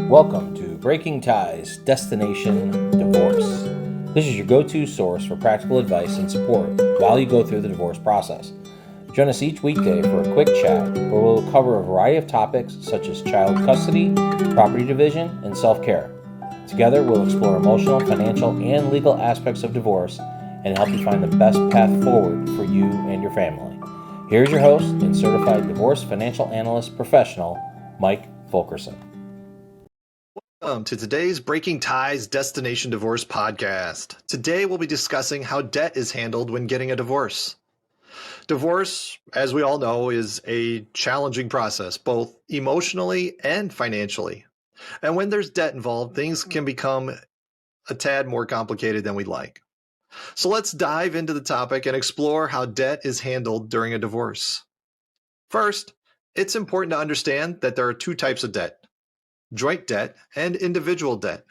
Welcome to Breaking Ties, Destination Divorce. This is your go-to source for practical advice and support while you go through the divorce process. Join us each weekday for a quick chat where we'll cover a variety of topics such as child custody, property division, and self-care. Together, we'll explore emotional, financial, and legal aspects of divorce and help you find the best path forward for you and your family. Here's your host and Certified Divorce Financial Analyst professional, Mike Fulkerson. Welcome to today's Breaking Ties Destination Divorce podcast. Today we'll be discussing how debt is handled when getting a divorce. Divorce, as we all know, is a challenging process, both emotionally and financially. And when there's debt involved, things can become a tad more complicated than we'd like. So let's dive into the topic and explore how debt is handled during a divorce. First, it's important to understand that there are two types of debt: joint debt and individual debt.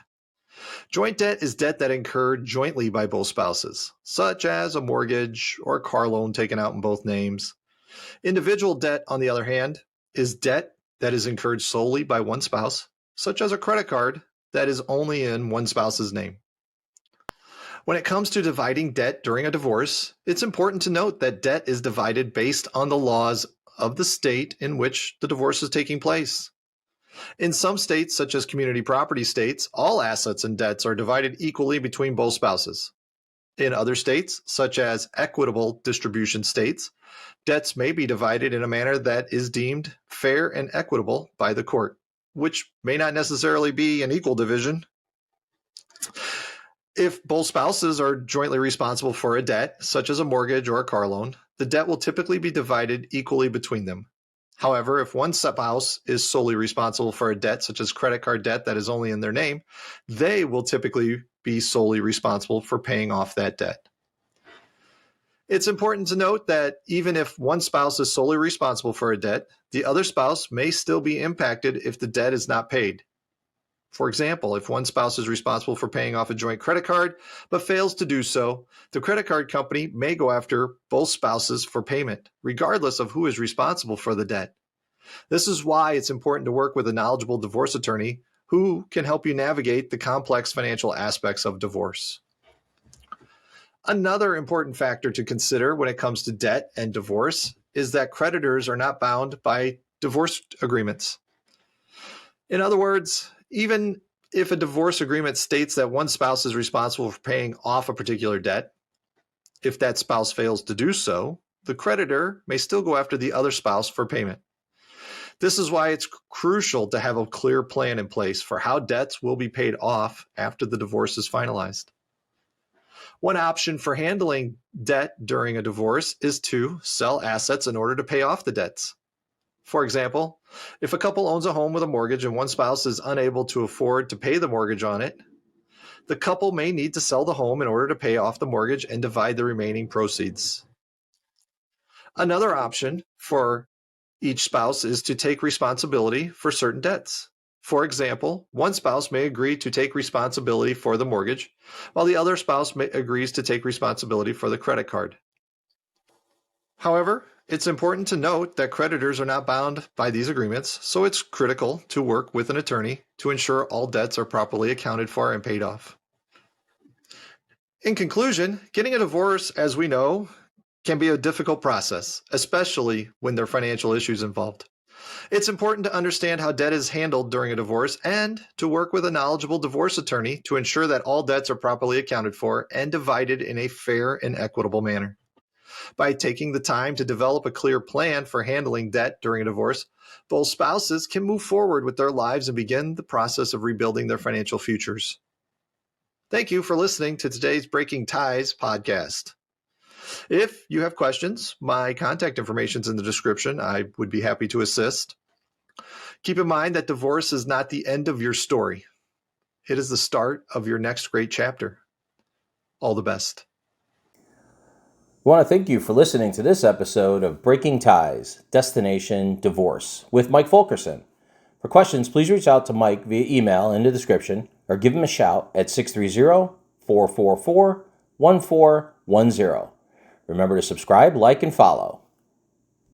Joint debt is debt that incurred jointly by both spouses, such as a mortgage or a car loan taken out in both names. Individual debt, on the other hand, is debt that is incurred solely by one spouse, such as a credit card that is only in one spouse's name. When it comes to dividing debt during a divorce, it's important to note that debt is divided based on the laws of the state in which the divorce is taking place. In some states, such as community property states, all assets and debts are divided equally between both spouses. In other states, such as equitable distribution states, debts may be divided in a manner that is deemed fair and equitable by the court, which may not necessarily be an equal division. If both spouses are jointly responsible for a debt, such as a mortgage or a car loan, the debt will typically be divided equally between them. However, if one spouse is solely responsible for a debt, such as credit card debt that is only in their name, they will typically be solely responsible for paying off that debt. It's important to note that even if one spouse is solely responsible for a debt, the other spouse may still be impacted if the debt is not paid. For example, if one spouse is responsible for paying off a joint credit card but fails to do so, the credit card company may go after both spouses for payment, regardless of who is responsible for the debt. This is why it's important to work with a knowledgeable divorce attorney who can help you navigate the complex financial aspects of divorce. Another important factor to consider when it comes to debt and divorce is that creditors are not bound by divorce agreements. In other words, even if a divorce agreement states that one spouse is responsible for paying off a particular debt, if that spouse fails to do so, the creditor may still go after the other spouse for payment. This is why it's crucial to have a clear plan in place for how debts will be paid off after the divorce is finalized. One option for handling debt during a divorce is to sell assets in order to pay off the debts. For example, if a couple owns a home with a mortgage and one spouse is unable to afford to pay the mortgage on it, the couple may need to sell the home in order to pay off the mortgage and divide the remaining proceeds. Another option for each spouse is to take responsibility for certain debts. For example, one spouse may agree to take responsibility for the mortgage, while the other spouse agrees to take responsibility for the credit card. However, it's important to note that creditors are not bound by these agreements, so it's critical to work with an attorney to ensure all debts are properly accounted for and paid off. In conclusion, getting a divorce, as we know, can be a difficult process, especially when there are financial issues involved. It's important to understand how debt is handled during a divorce and to work with a knowledgeable divorce attorney to ensure that all debts are properly accounted for and divided in a fair and equitable manner. By taking the time to develop a clear plan for handling debt during a divorce, both spouses can move forward with their lives and begin the process of rebuilding their financial futures. Thank you for listening to today's Breaking Ties podcast. If you have questions, my contact information is in the description. I would be happy to assist. Keep in mind that divorce is not the end of your story. It is the start of your next great chapter. All the best. We want to thank you for listening to this episode of Breaking Ties, Destination Divorce with Mike Fulkerson. For questions, please reach out to Mike via email in the description or give him a shout at 630-444-1410. Remember to subscribe, like, and follow.